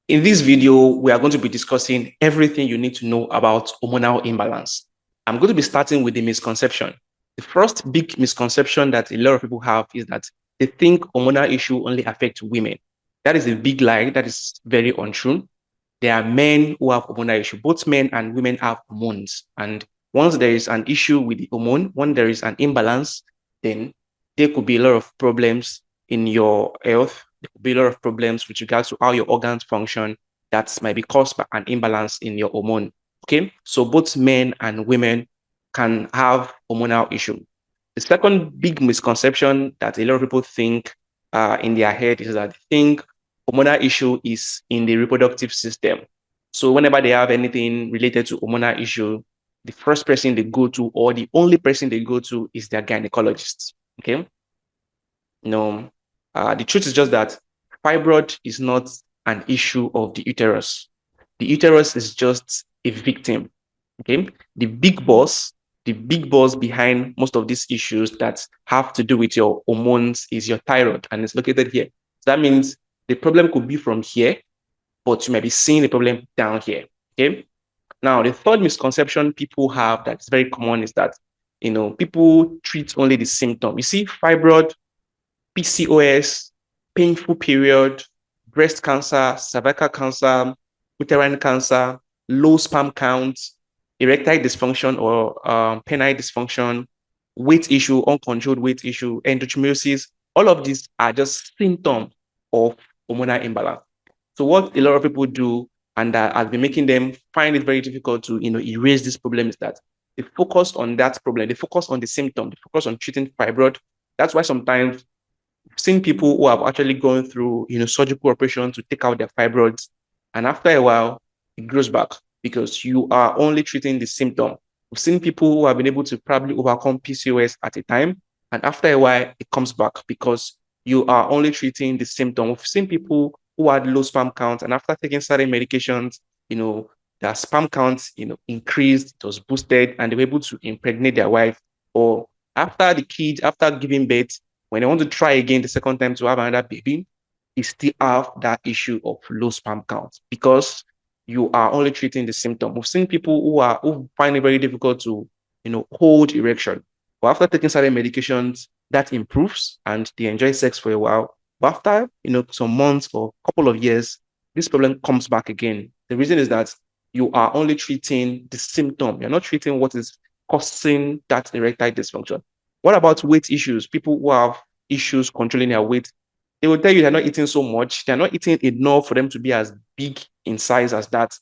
In this video, we are going to be discussing everything you need to know about hormonal imbalance. I'm going to be starting with the misconception. The first big misconception that a lot of people have is that they think hormonal issue only affects women. That is a big lie. That is very untrue. There are men who have hormonal issue. Both men and women have hormones. And once there is an issue with the hormone, when there is an imbalance, then there could be a lot of problems in your health. There could be a lot of problems with regards to how your organs function that might be caused by an imbalance in your hormone. Okay, so both men and women can have hormonal issue. The second big misconception that a lot of people think in their head is that they think hormonal issue is in the reproductive system. So whenever they have anything related to hormonal issue, the first person they go to or the only person they go to is their gynecologist. Okay. No, the truth is just that fibroid is not an issue of the uterus. The uterus is just a victim. Okay. The big boss behind most of these issues that have to do with your hormones is your thyroid, and it's located here. So that means the problem could be from here, but you might be seeing the problem down here. Okay. Now, the third misconception people have that's very common is that, people treat only the symptom. You see, fibroid, PCOS, painful period, breast cancer, cervical cancer, uterine cancer, low sperm count, erectile dysfunction or penile dysfunction, weight issue, uncontrolled weight issue, endometriosis. All of these are just symptoms of hormonal imbalance. So what a lot of people do, and that has been making them find it very difficult to erase this problem, is that they focus on that problem, they focus on the symptom, they focus on treating fibroid. That's why sometimes I've seen people who have actually gone through surgical operation to take out their fibroids, and after a while it grows back because you are only treating the symptom. We've seen people who have been able to probably overcome PCOS at a time, and after a while it comes back because you are only treating the symptom. We've seen people who had low sperm count, and after taking certain medications, their sperm count, increased, it was boosted, and they were able to impregnate their wife. Or after giving birth, when they want to try again the second time to have another baby, they still have that issue of low sperm count because you are only treating the symptom. We've seen people who find it very difficult to, hold erection. But after taking certain medications, that improves and they enjoy sex for a while. But after, some months or couple of years, this problem comes back again. The reason is that you are only treating the symptom. You're not treating what is causing that erectile dysfunction. What about weight issues? People who have issues controlling their weight, they will tell you they're not eating so much. They're not eating enough for them to be as big in size as that.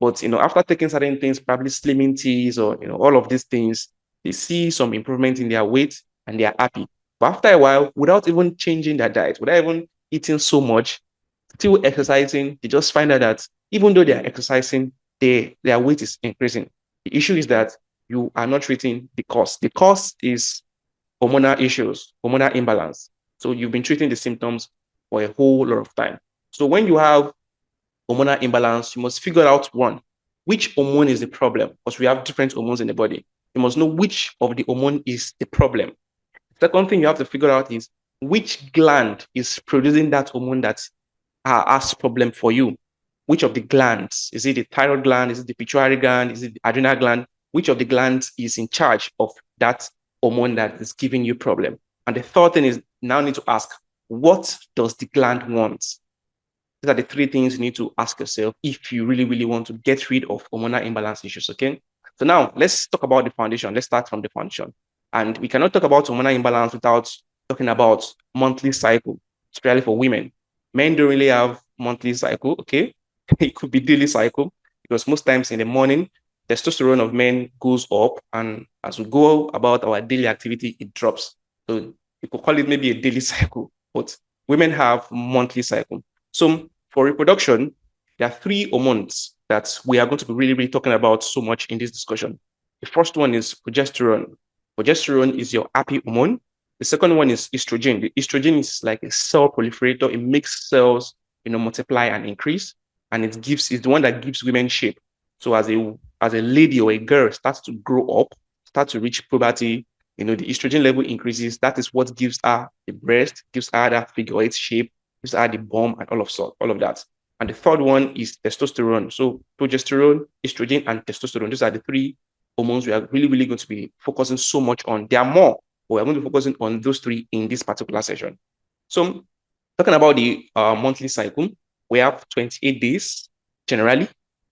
But, after taking certain things, probably slimming teas or, all of these things, they see some improvement in their weight and they are happy. But after a while, without even changing their diet, without even eating so much, still exercising, they just find out that even though they are exercising, their weight is increasing. The issue is that you are not treating the cause. The cause is hormonal issues, hormonal imbalance. So you've been treating the symptoms for a whole lot of time. So when you have hormonal imbalance, you must figure out one, which hormone is the problem, because we have different hormones in the body. You must know which of the hormone is the problem. Second thing you have to figure out is which gland is producing that hormone that has problem for you. Which of the glands? Is it the thyroid gland? Is it the pituitary gland? Is it the adrenal gland? Which of the glands is in charge of that hormone that is giving you problem? And the third thing is now need to ask, what does the gland want? These are the three things you need to ask yourself if you really, really want to get rid of hormonal imbalance issues, okay? So now let's talk about the foundation. Let's start from the foundation. And we cannot talk about hormonal imbalance without talking about monthly cycle, especially for women. Men don't really have monthly cycle, okay? It could be daily cycle because most times in the morning, testosterone of men goes up, and as we go about our daily activity, it drops. So you could call it maybe a daily cycle, but women have monthly cycle. So for reproduction, there are three hormones that we are going to be really, really talking about so much in this discussion. The first one is progesterone. Progesterone is your happy hormone. The second one is estrogen. The estrogen is like a cell proliferator. It makes cells, multiply and increase, and it's the one that gives women shape. So as a lady or a girl starts to grow up, starts to reach puberty, the estrogen level increases. That is what gives her the breast, gives her that figure eight shape, gives her the bum, and all of that. And the third one is testosterone. So progesterone, estrogen, and testosterone. Those are the three hormones we are really going to be focusing so much on. There are more, but we're going to be focusing on those three in this particular session. So talking about the monthly cycle, we have 28 days generally.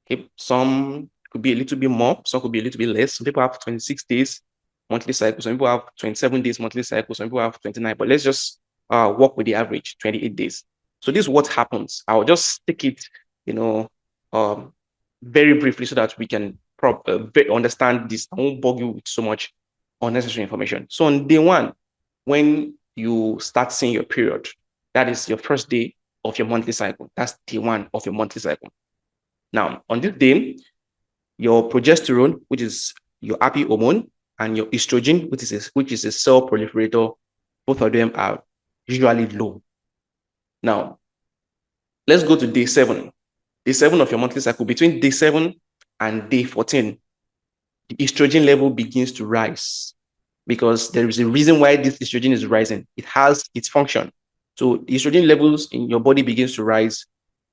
Okay. Some could be a little bit more, some could be a little bit less. Some people have 26 days monthly cycle, some people have 27 days monthly cycle, some people have 29, but let's just work with the average, 28 days. So this is what happens. I'll just take it, very briefly so that we can understand this. I won't bug you with so much unnecessary information. So on day one, when you start seeing your period, that is your first day of your monthly cycle. That's day one of your monthly cycle. Now, on this day, your progesterone, which is your happy hormone, and your estrogen, which is a cell proliferator, both of them are usually low. Now, let's go to day 7. Day 7 of your monthly cycle. Between day 7 and day 14, the estrogen level begins to rise because there is a reason why this estrogen is rising. It has its function. So the estrogen levels in your body begins to rise,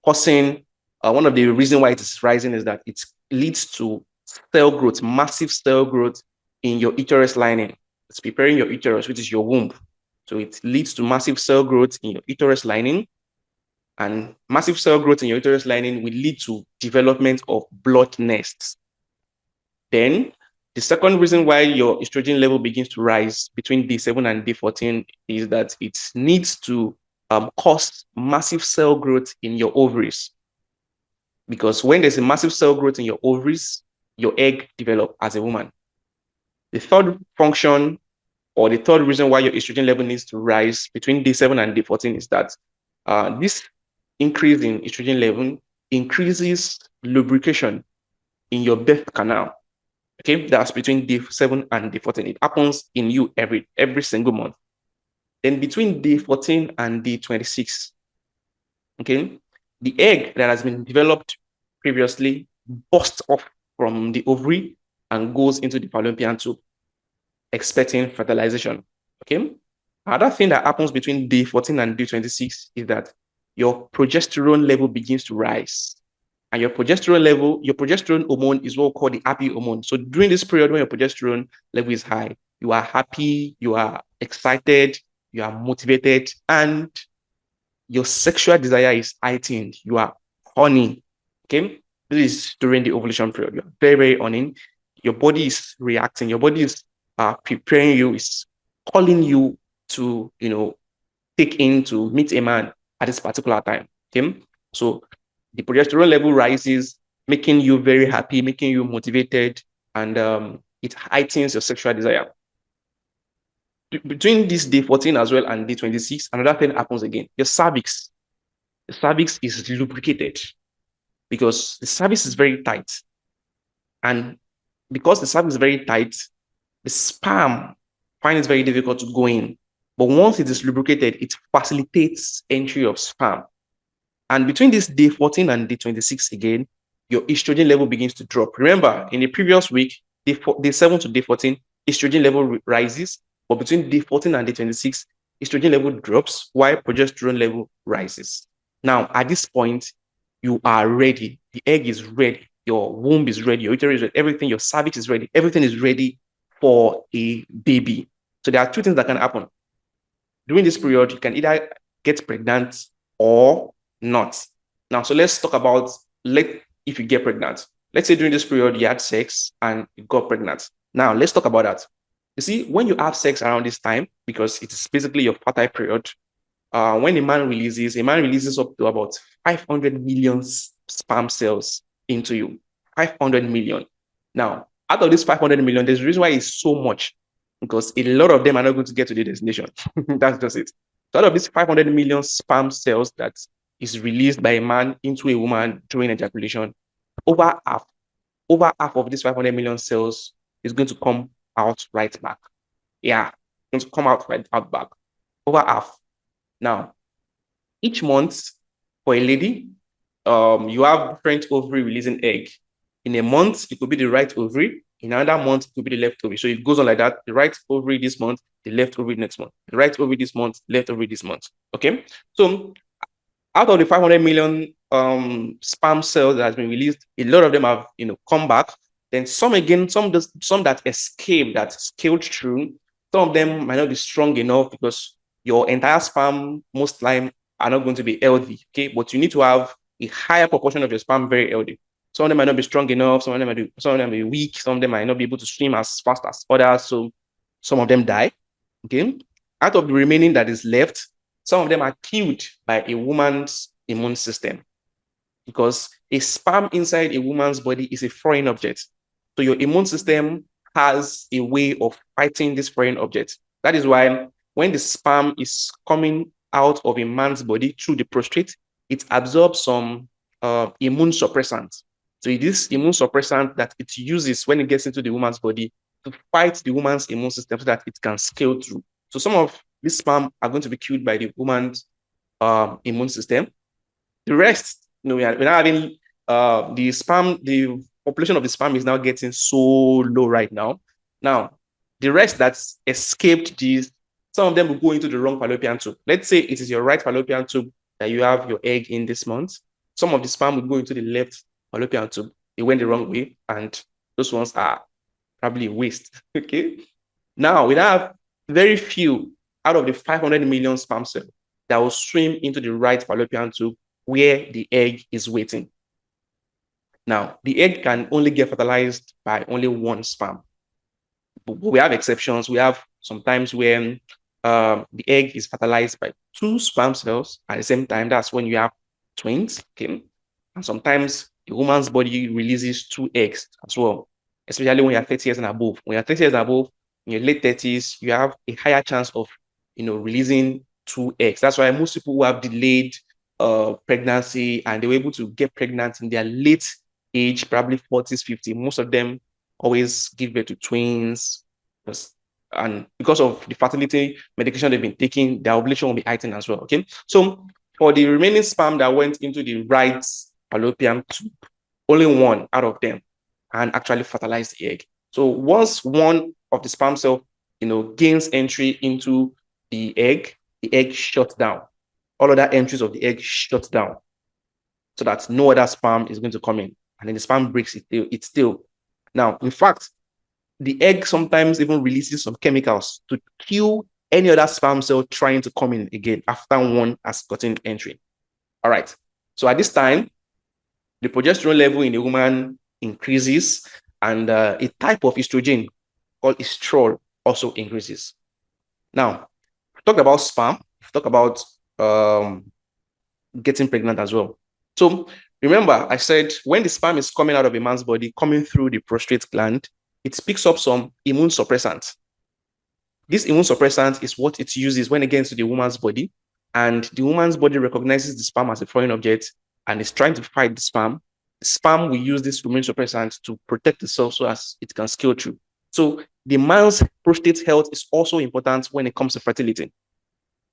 causing one of the reasons why it is rising is that it leads to cell growth, massive cell growth in your uterus lining. It's preparing your uterus, which is your womb. So it leads to massive cell growth in your uterus lining, and massive cell growth in your uterus lining will lead to development of blood nests. Then the second reason why your estrogen level begins to rise between day 7 and day 14 is that it needs to cause massive cell growth in your ovaries. Because when there's a massive cell growth in your ovaries, your egg develops as a woman. The third function, or the third reason why your estrogen level needs to rise between day 7 and day 14 is that this increase in estrogen level increases lubrication in your birth canal. Okay, that's between day 7 and day 14. It happens in you every single month. Then between day 14 and day 26, okay, the egg that has been developed previously bursts off from the ovary and goes into the fallopian tube, expecting fertilization. Okay. Another thing that happens between day 14 and day 26 is that your progesterone level begins to rise. And your progesterone hormone is what we call the happy hormone. So during this period when your progesterone level is high, you are happy, you are excited, you are motivated, and your sexual desire is heightened. You are horny. Okay. This is during the ovulation period. You're very horny. Your body is reacting. Your body is preparing you, is calling you to, take in to meet a man at this particular time. Okay. So the progesterone level rises, making you very happy, making you motivated, and it heightens your sexual desire. Between this day 14 as well and day 26, another thing happens again. Your cervix. The cervix is lubricated because the cervix is very tight. And because the cervix is very tight, the sperm finds it very difficult to go in. But once it is lubricated, it facilitates entry of sperm. And between this day 14 and day 26 again, your estrogen level begins to drop. Remember, in the previous week, day 7 to day 14, estrogen level rises. But between day 14 and day 26, estrogen level drops while progesterone level rises. Now, at this point, you are ready. The egg is ready. Your womb is ready. Your uterus is ready. Everything, your cervix is ready. Everything is ready for a baby. So there are two things that can happen. During this period, you can either get pregnant or not. Now, so let's talk about if you get pregnant. Let's say during this period, you had sex and you got pregnant. Now, let's talk about that. You see, when you have sex around this time, because it is basically your fertile period, when a man releases up to about 500 million sperm cells into you. 500 million. Now, out of this 500 million, there's a reason why it's so much, because a lot of them are not going to get to the destination. That's just it. So out of these 500 million sperm cells that is released by a man into a woman during ejaculation, over half of these 500 million cells is going to come out right back. Yeah, going to come out right out back. Over half. Now, each month for a lady, you have different ovary releasing egg. In a month, it could be the right ovary. In another month, it could be the left ovary. So it goes on like that. The right ovary this month, the left ovary next month. The right ovary this month, left ovary this month. Okay. So out of the 500 million sperm cells that has been released, a lot of them have come back. Then some again, some that escape, that scaled through, some of them might not be strong enough because your entire sperm most time are not going to be healthy. Okay, but you need to have a higher proportion of your sperm very healthy. Some of them might not be strong enough, some of them might be weak, some of them might not be able to swim as fast as others. So some of them die. Okay. Out of the remaining that is left, some of them are killed by a woman's immune system, because a sperm inside a woman's body is a foreign object. So your immune system has a way of fighting this foreign object. That is why when the sperm is coming out of a man's body through the prostate, it absorbs some immune suppressant. So it is immune suppressant that it uses when it gets into the woman's body to fight the woman's immune system so that it can scale through. So some of these sperm are going to be killed by the woman's immune system. The rest, we're now having the population of the sperm is now getting so low right now. Now, the rest that's escaped these, some of them will go into the wrong fallopian tube. Let's say it is your right fallopian tube that you have your egg in this month. Some of the sperm will go into the left fallopian tube. They went the wrong way, and those ones are probably waste. Okay. Now we have very few out of the 500 million sperm cells that will swim into the right fallopian tube where the egg is waiting. Now, the egg can only get fertilized by only one sperm. But we have exceptions. We have sometimes when the egg is fertilized by two sperm cells at the same time. That's when you have twins. Okay? And sometimes the woman's body releases two eggs as well, especially when you're 30 years and above. When you're 30 years and above, in your late 30s, you have a higher chance of releasing two eggs. That's why most people who have delayed pregnancy and they were able to get pregnant in their late age, probably 40s, 50s, most of them always give birth to twins. And because of the fertility medication they've been taking, their ovulation will be heightened as well. Okay. So for the remaining sperm that went into the right fallopian tube, only one out of them can actually fertilize the egg. So once one of the sperm cell, gains entry into the egg shuts down. All other entries of the egg shuts down so that no other sperm is going to come in. And then the sperm breaks it still. Now, in fact, the egg sometimes even releases some chemicals to kill any other sperm cell trying to come in again after one has gotten entry. All right. So at this time, the progesterone level in a woman increases, and a type of estrogen called estrol also increases. Now, we talked about sperm. We talked about getting pregnant as well. So remember, I said when the sperm is coming out of a man's body, coming through the prostate gland, it picks up some immune suppressant. This immune suppressant is what it uses when it gets to the woman's body, and the woman's body recognizes the sperm as a foreign object and is trying to fight the sperm. The sperm will use this immune suppressant to protect the cell so as it can scale through. So the man's prostate health is also important when it comes to fertility.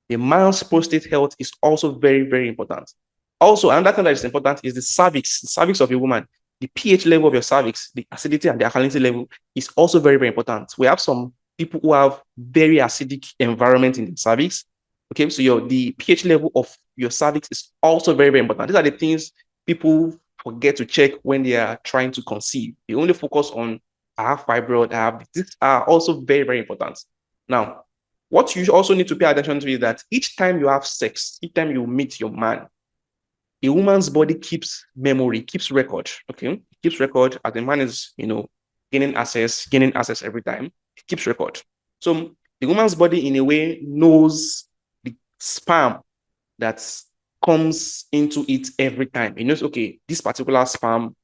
The man's prostate health is also very, very important. Also, another thing that is important is the cervix of a woman. The pH level of your cervix, the acidity and the alkalinity level is also very, very important. We have some people who have very acidic environment in the cervix. Okay, so the pH level of your cervix is also very, very important. These are the things people forget to check when they are trying to conceive. They only focus on I have fibroid, these are also very, very important. Now, what you also need to pay attention to is that each time you have sex, each time you meet your man, a woman's body keeps memory, keeps record, okay? It keeps record as the man is, gaining access every time. It keeps record. So the woman's body, in a way, knows the sperm that comes into it every time. It knows, okay, this particular sperm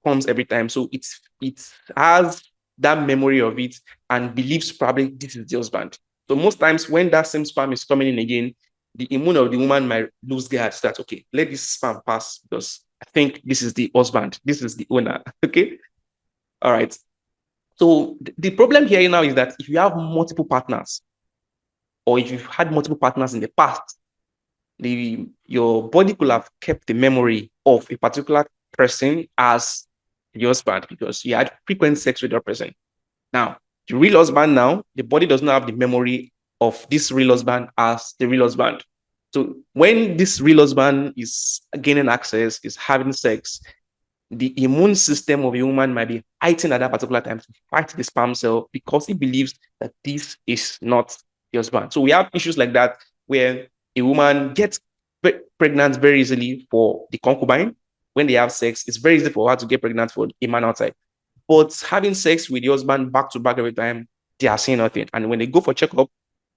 comes every time. So it has that memory of it and believes probably this is the husband. So most times when that same sperm is coming in again, the immune of the woman might lose guard. That, okay, let this sperm pass because I think this is the husband. This is the owner. Okay. All right. So the problem here now is that if you have multiple partners, or if you've had multiple partners in the past, your body could have kept the memory of a particular person as the husband because you had frequent sex with that person. Now, the real husband now, the body does not have the memory of this real husband as the real husband. So when this real husband is gaining access, is having sex, the immune system of a woman might be heightened at that particular time to fight the sperm cell because he believes that this is not the husband. So we have issues like that where a woman gets pregnant very easily for the concubine. When they have sex, it's very easy for her to get pregnant for a man outside. But having sex with the husband back to back every time, they are seeing nothing. And when they go for checkup,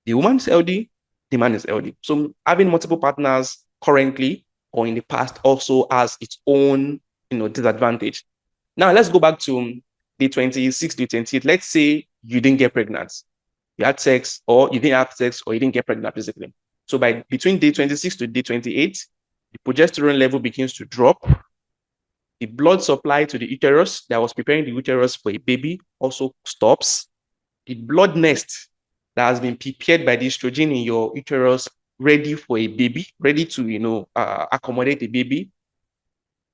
the woman is healthy, the man is healthy. So having multiple partners currently or in the past also has its own disadvantage. Now let's go back to day 26 to 28. Let's say you didn't get pregnant. You had sex, or you didn't have sex, or you didn't get pregnant, basically. So by between day 26 to day 28, the progesterone level begins to drop. The blood supply to the uterus that was preparing the uterus for a baby also stops. The blood nest that has been prepared by the estrogen in your uterus, ready for a baby, ready to accommodate a baby,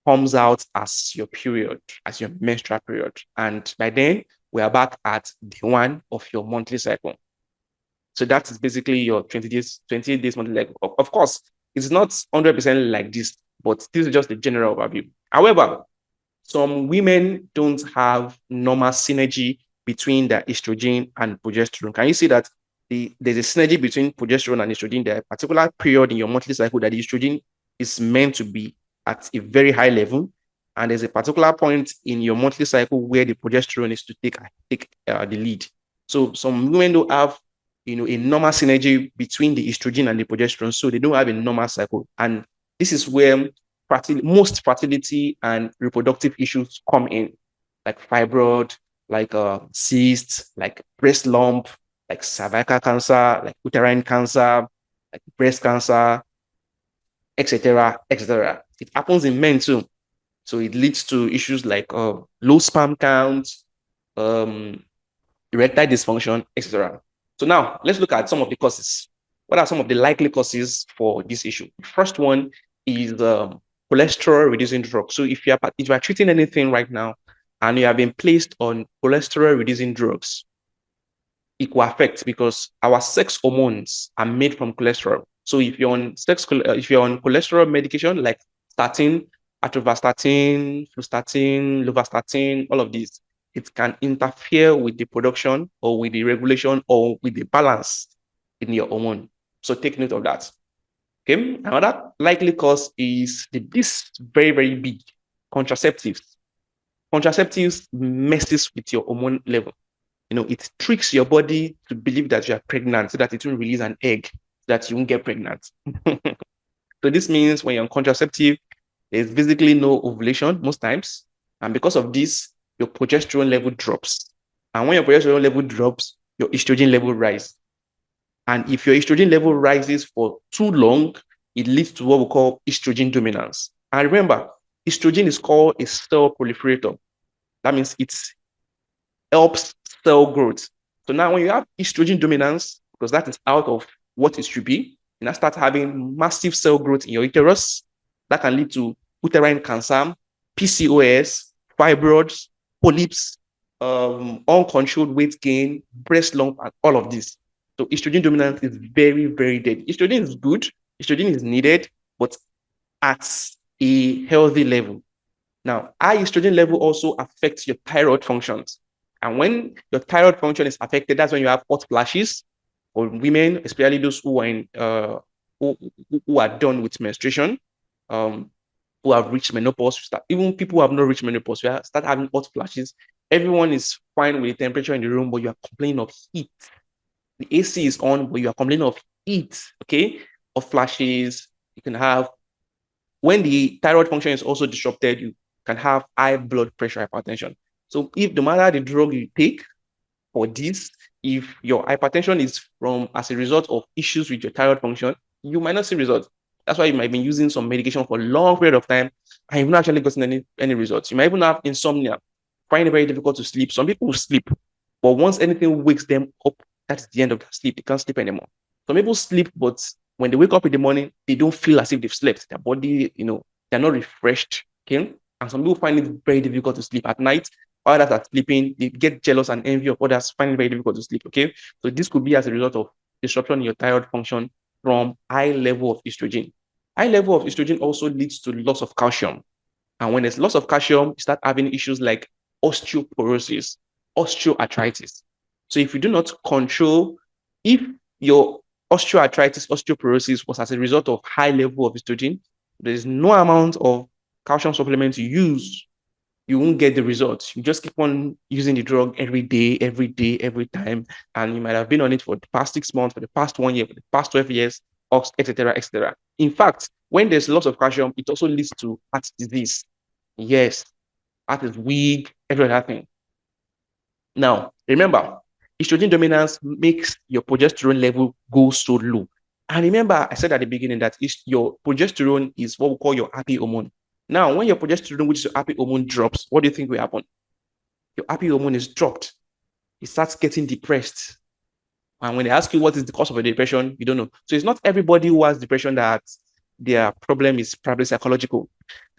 comes out as your period, as your menstrual period. And by then, we are back at day 1 of your monthly cycle. So that is basically your 28 days monthly cycle. Of course, it's not 100% like this, but this is just the general overview. However, some women don't have normal synergy between the estrogen and progesterone. Can you see that there's a synergy between progesterone and estrogen? There are a particular period in your monthly cycle that the estrogen is meant to be at a very high level, and there's a particular point in your monthly cycle where the progesterone is to take the lead. So some women don't have a normal synergy between the estrogen and the progesterone, so they don't have a normal cycle. And this is where most fertility and reproductive issues come in, like fibroid, like cyst, like breast lump, like cervical cancer, like uterine cancer, like breast cancer, etc., etc. It happens in men too. So it leads to issues like low sperm count, erectile dysfunction, etc. So now let's look at some of the causes. What are some of the likely causes for this issue? The first one is cholesterol reducing drugs. So if you are treating anything right now and you have been placed on cholesterol reducing drugs, it will affect because our sex hormones are made from cholesterol. So if you're on cholesterol medication like statin, atorvastatin, flustatin, lovastatin, all of these, it can interfere with the production or with the regulation or with the balance in your hormone. So take note of that. Okay. Another likely cause is this very, very big contraceptives. Contraceptives messes with your hormone level. It tricks your body to believe that you are pregnant so that it will release an egg so that you won't get pregnant. So this means when you're on contraceptive, there's basically no ovulation most times. And because of this, your progesterone level drops. And when your progesterone level drops, your estrogen level rises. And if your estrogen level rises for too long, it leads to what we call estrogen dominance. And remember, estrogen is called a cell proliferator. That means it helps cell growth. So now when you have estrogen dominance, because that is out of what it should be, you now start having massive cell growth in your uterus. That can lead to uterine cancer, PCOS, fibroids, polyps, uncontrolled weight gain, breast lump, and all of this. So estrogen dominance is very, very dead. Estrogen is good. Estrogen is needed, but at a healthy level. Now, high estrogen level also affects your thyroid functions. And when your thyroid function is affected, that's when you have hot flashes for women, especially those who are who are done with menstruation, who have reached menopause. Even people who have not reached menopause, you start having hot flashes. Everyone is fine with the temperature in the room, but you are complaining of heat. The AC is on, but you are complaining of heat. Okay, of flashes. You can have, when the thyroid function is also disrupted, you can have high blood pressure, hypertension. So if no matter the drug you take for this, if your hypertension is as a result of issues with your thyroid function, you might not see results. That's why you might be using some medication for a long period of time and you've not actually gotten any results. You might even have insomnia, find it very difficult to sleep. Some people sleep, but once anything wakes them up, that's the end of their sleep. They can't sleep anymore. Some people sleep, but when they wake up in the morning, they don't feel as if they've slept. Their body, they're not refreshed. Okay. And some people find it very difficult to sleep at night. Others are sleeping, they get jealous and envy of others, find it very difficult to sleep. Okay. So this could be as a result of disruption in your thyroid function from high level of estrogen. High level of estrogen also leads to loss of calcium. And when there's loss of calcium, you start having issues like osteoporosis, osteoarthritis. So if you do not control, if your osteoarthritis, osteoporosis was as a result of high level of estrogen, there is no amount of calcium supplement you use, you won't get the results. You just keep on using the drug every day, every time. And you might have been on it for the past 6 months, for the past 1 year, for the past 12 years, etc., etc. In fact, when there's loss of calcium, it also leads to heart disease. Yes, heart is weak, every other thing. Now, remember, estrogen dominance makes your progesterone level go so low. And remember, I said at the beginning that your progesterone is what we call your happy hormone. Now, when your progesterone, which is your happy hormone, drops, what do you think will happen? Your happy hormone is dropped. It starts getting depressed. And when they ask you what is the cause of a depression, you don't know. So it's not everybody who has depression that their problem is probably psychological.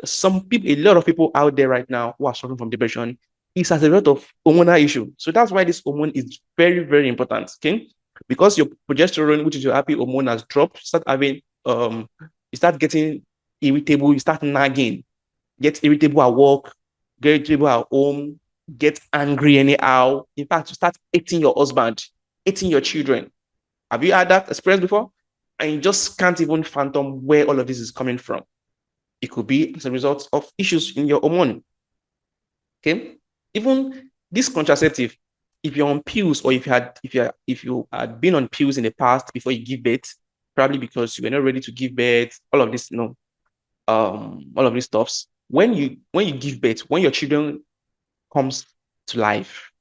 Some people, a lot of people out there right now who are suffering from depression is as a result of hormonal issue. So that's why this hormone is very, very important. Okay, because your progesterone, which is your happy hormone, has dropped, you start having you start getting irritable, you start nagging, get irritable at work, get irritable at home, get angry anyhow. In fact, you start hating your husband, hating your children. Have you had that experience before? And you just can't even fathom where all of this is coming from. It could be as a result of issues in your hormone. Okay, even this contraceptive, if you're on pills or if you had been on pills in the past before you give birth, probably because you were not ready to give birth, all of this, all of these stuffs. When you give birth, when your children comes to life,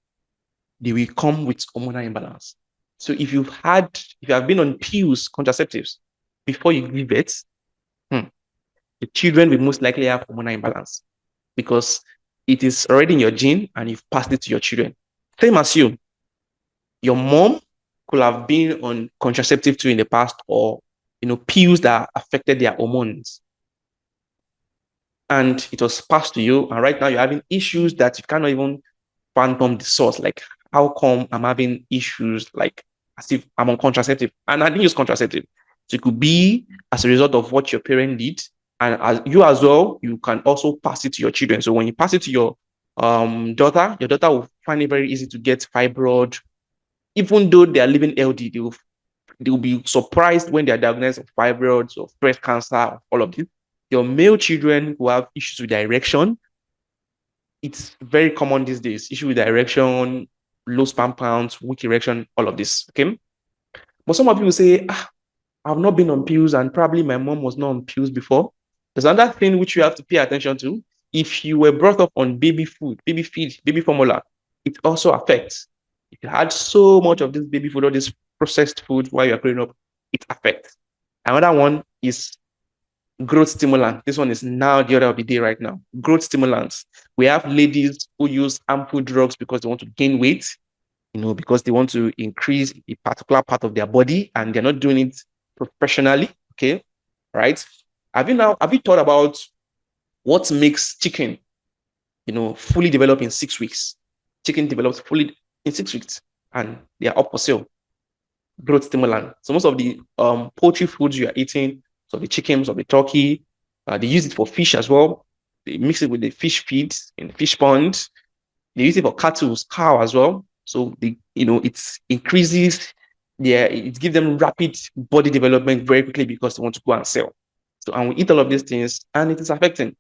they will come with hormonal imbalance. So if you have been on pills, contraceptives before you give birth, the children will most likely have hormonal imbalance because it is already in your gene and you've passed it to your children. Same as you. Your mom could have been on contraceptive too in the past, or pills that affected their hormones. And it was passed to you. And right now you're having issues that you cannot even fathom the source. Like, how come I'm having issues like as if I'm on contraceptive? And I didn't use contraceptive. So it could be as a result of what your parent did. And as you as well, you can also pass it to your children. So when you pass it to your daughter will find it very easy to get fibroid. Even though they are living healthy, they will be surprised when they are diagnosed with fibroids or breast cancer, all of this. Your male children who have issues with erection, it's very common these days. Issue with erection, low sperm count, weak erection, all of this. Okay. But some of you will say, I've not been on pills, and probably my mom was not on pills before. There's another thing which you have to pay attention to. If you were brought up on baby food, baby feed, baby formula, it also affects. If you had so much of this baby food or this processed food while you're growing up, it affects. Another one is growth stimulant. This one is now the order of the day right now. Growth stimulants. We have ladies who use harmful drugs because they want to gain weight, because they want to increase a particular part of their body and they're not doing it professionally. Okay. Right. Have you thought about what makes chicken, fully develop in 6 weeks? Chicken develops fully in 6 weeks and they are up for sale. Growth stimulant. So most of the poultry foods you are eating, so the chickens or the turkey, they use it for fish as well. They mix it with the fish feed in the fish pond. They use it for cow as well. So it increases it gives them rapid body development very quickly because they want to go and sell. So, and we eat all of these things and it is affecting.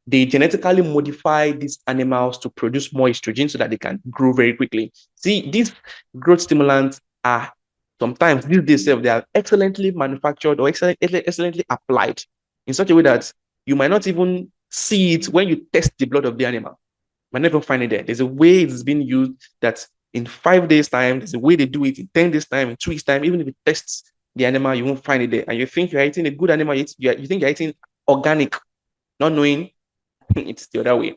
They genetically modify these animals to produce more estrogen so that they can grow very quickly. See, these growth stimulants are sometimes these days they are excellently manufactured or excellently applied in such a way that you might not even see it when you test the blood of the animal. You might never find it there. There's a way it's been used that in 5 days' time, there's a way they do it in 10 days' time, in 2 weeks' time. Even if it tests the animal, you won't find it there. And you think you're eating a good animal, you think you're eating organic, not knowing it's the other way.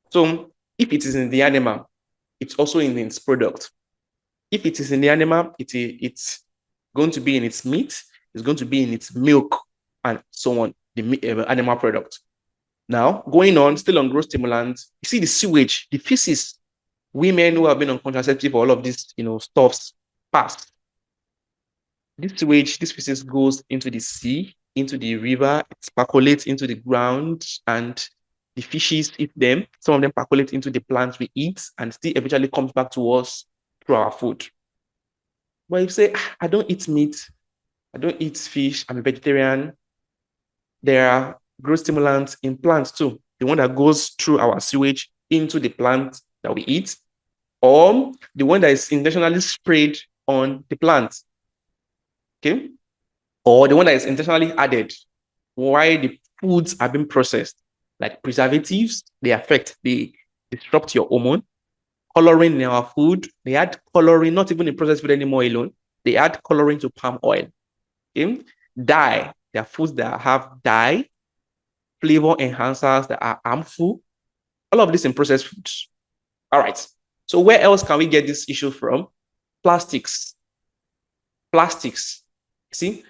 So if it is in the animal, it's also in its product. If it is in the animal, it's going to be in its meat, it's going to be in its milk, and so on, the animal product. Now, going on, still on growth stimulants, you see the sewage, the feces, women who have been on contraceptive, all of these, stuffs, past. This sewage, this feces goes into the sea, into the river, it percolates into the ground, and the fishes eat them. Some of them percolate into the plants we eat, and still eventually comes back to us through our food. But if you say, I don't eat meat, I don't eat fish, I'm a vegetarian, there are growth stimulants in plants too. The one that goes through our sewage into the plant that we eat, or the one that is intentionally sprayed on the plant. Okay? Or the one that is intentionally added while the foods are being processed, like preservatives, they disrupt your hormone. Coloring in our food, they add coloring, not even in processed food anymore alone. They add coloring to palm oil. Okay? Dye, there are foods that have dye, flavor enhancers that are harmful. All of this in processed foods. All right. So where else can we get this issue from? Plastics. Plastics. See,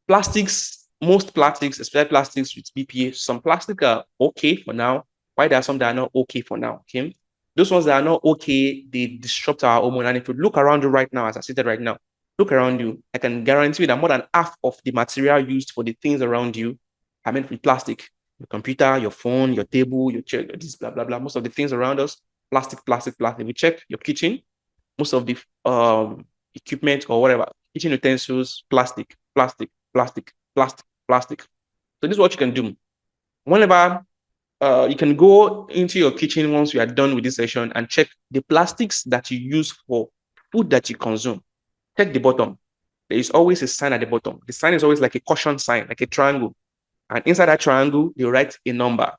plastics, most plastics, especially plastics with BPA, some plastic are okay for now. Why there are some that are not okay for now? Okay. Those ones that are not okay, they disrupt our hormone. And if you look around you right now, as I said right now, look around you, I can guarantee you that more than half of the material used for the things around you are meant with plastic. Your computer, your phone, your table, your chair, this, blah, blah, blah. Most of the things around us, plastic, plastic, plastic. If you check your kitchen, most of the equipment or whatever, kitchen utensils, plastic, plastic, plastic, plastic, plastic. So this is what you can do. Whenever you can go into your kitchen once you are done with this session and check the plastics that you use for food that you consume. Check the bottom. There is always a sign at the bottom. The sign is always like a caution sign, like a triangle. And inside that triangle, you write a number.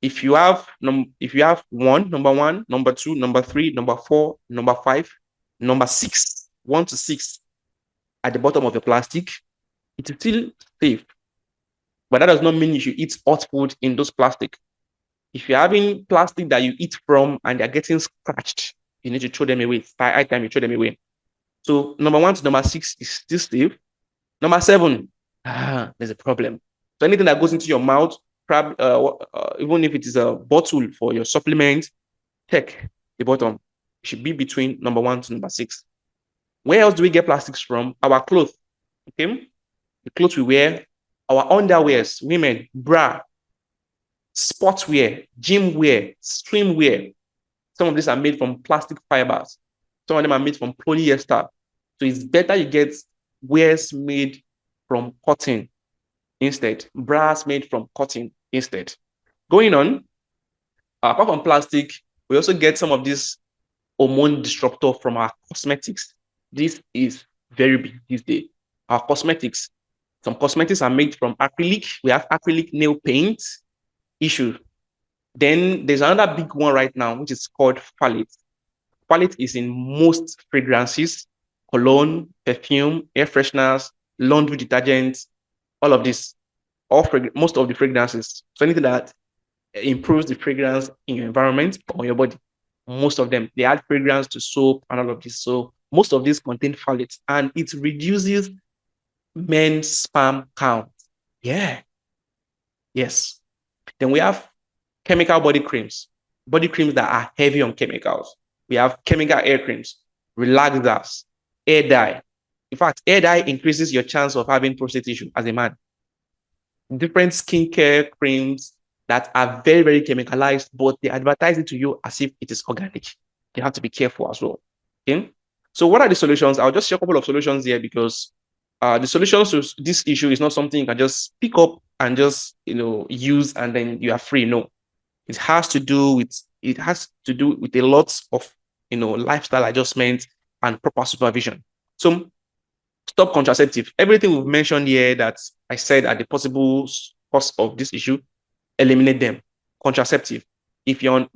If you have number one, number two, number three, number four, number five, number six, 1 to 6 at the bottom of the plastic, it is still safe. But that does not mean you should eat hot food in those plastic. If you're having plastic that you eat from and they're getting scratched, you need to throw them away. By time you throw them away. So number 1 to number 6 is still safe. Number 7, there's a problem. So anything that goes into your mouth, even if it is a bottle for your supplement, check the bottom. It should be between number 1 to number 6. Where else do we get plastics from? Our clothes. Okay, the clothes we wear, our underwears, women, bra, sportswear, gym wear, swimwear. Some of these are made from plastic fibers. Some of them are made from polyester. So it's better you get wears made from cotton instead, bras made from cotton instead. Going on, apart from plastic, we also get some of this hormone disruptor from our cosmetics. This is very big these days. Our cosmetics, some cosmetics are made from acrylic. We have acrylic nail paint issue. Then there's another big one right now, which is called phthalate. Phthalate is in most fragrances, cologne, perfume, air fresheners, laundry detergents, all of this, most of the fragrances. So anything that improves the fragrance in your environment or on your body, most of them, they add fragrance to soap and all of this. So most of these contain phthalates and it reduces men's sperm count. Yeah. Yes. Then we have chemical body creams that are heavy on chemicals. We have chemical hair creams, relaxers, hair dye. In fact, hair dye increases your chance of having prostate issue as a man. Different skincare creams that are very, very chemicalized, but they advertise it to you as if it is organic. You have to be careful as well. Okay. So what are the solutions? I'll just share a couple of solutions here because the solutions to this issue is not something you can just pick up and just use and then you are free. No, it has to do with a lot of lifestyle adjustment and proper supervision. So stop contraceptive. Everything we've mentioned here that I said are the possible cause of this issue, eliminate them. Contraceptive. If you're on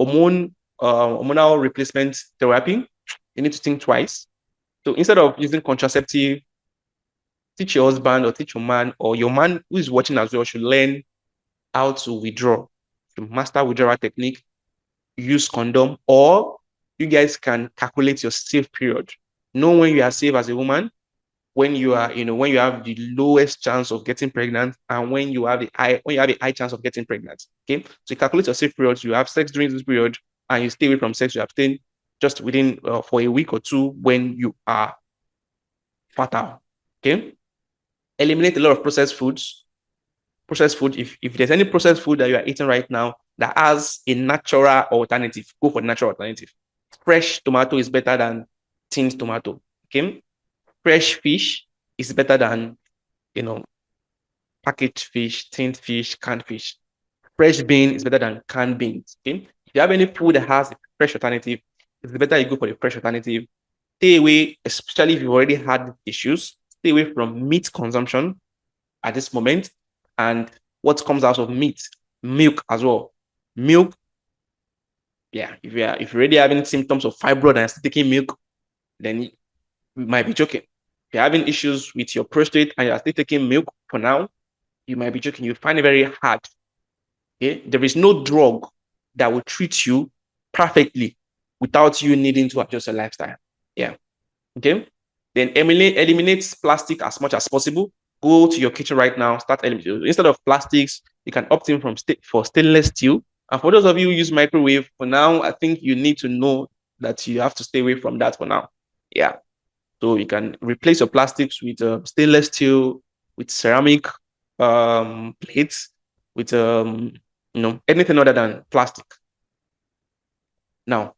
hormonal replacement therapy, you need to think twice. So instead of using contraceptive, teach your husband or teach your man or your man who is watching as well should learn how to withdraw, to master withdrawal technique, use condom, or you guys can calculate your safe period. Know when you are safe as a woman, when you are, when you have the lowest chance of getting pregnant, and when you have a high chance of getting pregnant. Okay, so you calculate your safe period. You have sex during this period, and you stay away from sex. You abstain just within for a week or two when you are fertile. Okay. Eliminate a lot of processed foods. Processed food, if there's any processed food that you are eating right now that has a natural alternative, go for the natural alternative. Fresh tomato is better than tinned tomato. Okay. Fresh fish is better than, packaged fish, tinned fish, canned fish. Fresh bean is better than canned beans. Okay. If you have any food that has a fresh alternative, it's better you go for the fresh alternative. Stay away, especially if you've already had issues, stay away from meat consumption at this moment. And what comes out of meat, milk as well. Milk, yeah, if you're already having symptoms of fibroid and still taking milk, then you might be joking. If you're having issues with your prostate and you're still taking milk for now, you might be joking. You find it very hard. Okay? There is no drug that will treat you perfectly without you needing to adjust your lifestyle. Yeah. Okay. Then eliminate plastic as much as possible. Go to your kitchen right now. Start eliminating. Instead of plastics, you can opt in for stainless steel. And for those of you who use microwave, for now, I think you need to know that you have to stay away from that for now. Yeah. So you can replace your plastics with stainless steel, with ceramic plates, with anything other than plastic. Now,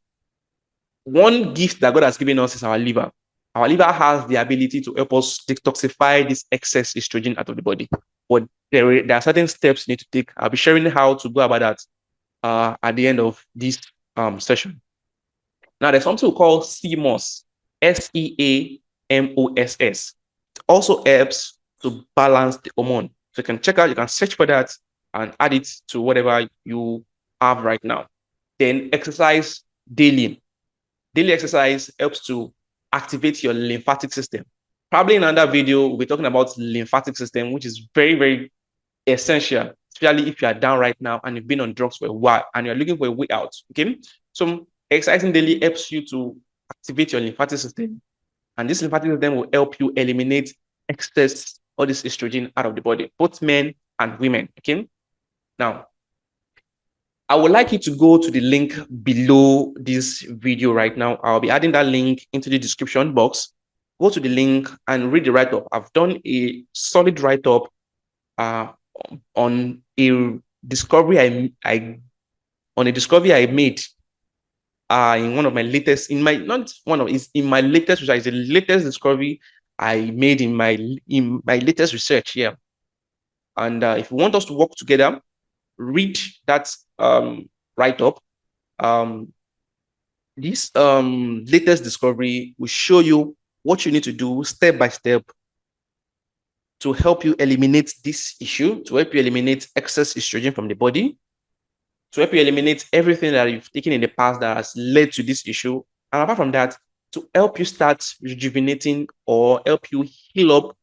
one gift that God has given us is our liver. Our liver has the ability to help us detoxify this excess estrogen out of the body. But there are certain steps you need to take. I'll be sharing how to go about that at the end of this session. Now, there's something we call CMOS, SEAMOSS. It also helps to balance the hormone. So you can check out, you can search for that and add it to whatever you have right now. Then exercise daily. Daily exercise helps to activate your lymphatic system. Probably in another video, we'll be talking about lymphatic system, which is very, very essential, especially if you are down right now and you've been on drugs for a while and you're looking for a way out. Okay. So exercising daily helps you to activate your lymphatic system. And this lymphatic system will help you eliminate excess all this estrogen out of the body, both men and women. Okay. Now, I would like you to go to the link below this video right now. I'll be adding that link into the description box. Go to the link and read the write-up. I've done a solid write-up on a discovery I made in one of my latest, in my latest research, is the latest discovery I made in my latest research. Yeah. And if you want us to work together, read that write-up. This latest discovery will show you what you need to do step by step to help you eliminate this issue, to help you eliminate excess estrogen from the body, to help you eliminate everything that you've taken in the past that has led to this issue. And apart from that, to help you start rejuvenating or help you heal up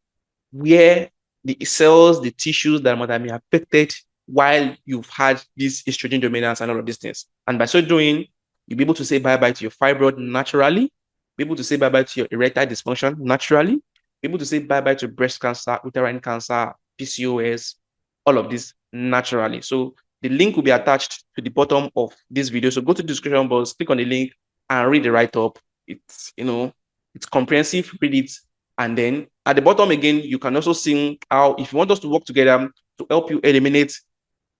where the cells, the tissues that might have been affected while you've had this estrogen dominance and all of these things. And by so doing, you'll be able to say bye-bye to your fibroid naturally, be able to say bye-bye to your erectile dysfunction naturally, be able to say bye-bye to breast cancer, uterine cancer, PCOS, all of this naturally. So the link will be attached to the bottom of this video. So go to the description box, click on the link and read the write-up. It's, it's comprehensive, read it. And then at the bottom again, you can also see how, if you want us to work together to help you eliminate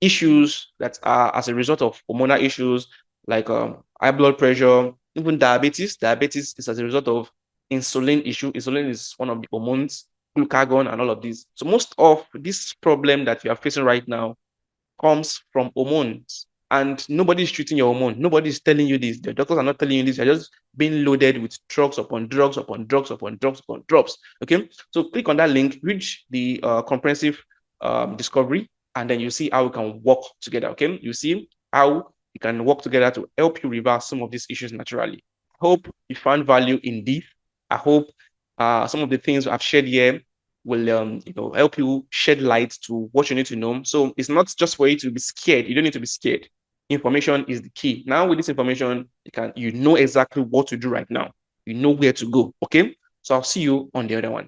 issues that are as a result of hormonal issues like high blood pressure, even diabetes. Diabetes is as a result of insulin issue. Insulin is one of the hormones, glucagon and all of these. So most of this problem that you are facing right now comes from hormones. And nobody's treating your hormone. Nobody's telling you this. The doctors are not telling you this. You're just being loaded with drugs upon drugs upon drugs upon drugs upon drugs. Okay. So click on that link, reach the comprehensive discovery, and then you see how we can work together. Okay. You see how we can work together to help you reverse some of these issues naturally. I hope you found value in this. I hope some of the things I've shared here will help you shed light to what you need to know. So it's not just for you to be scared. You don't need to be scared. Information is the key. Now with this information, you know exactly what to do right now. You know where to go. Okay. So I'll see you on the other one.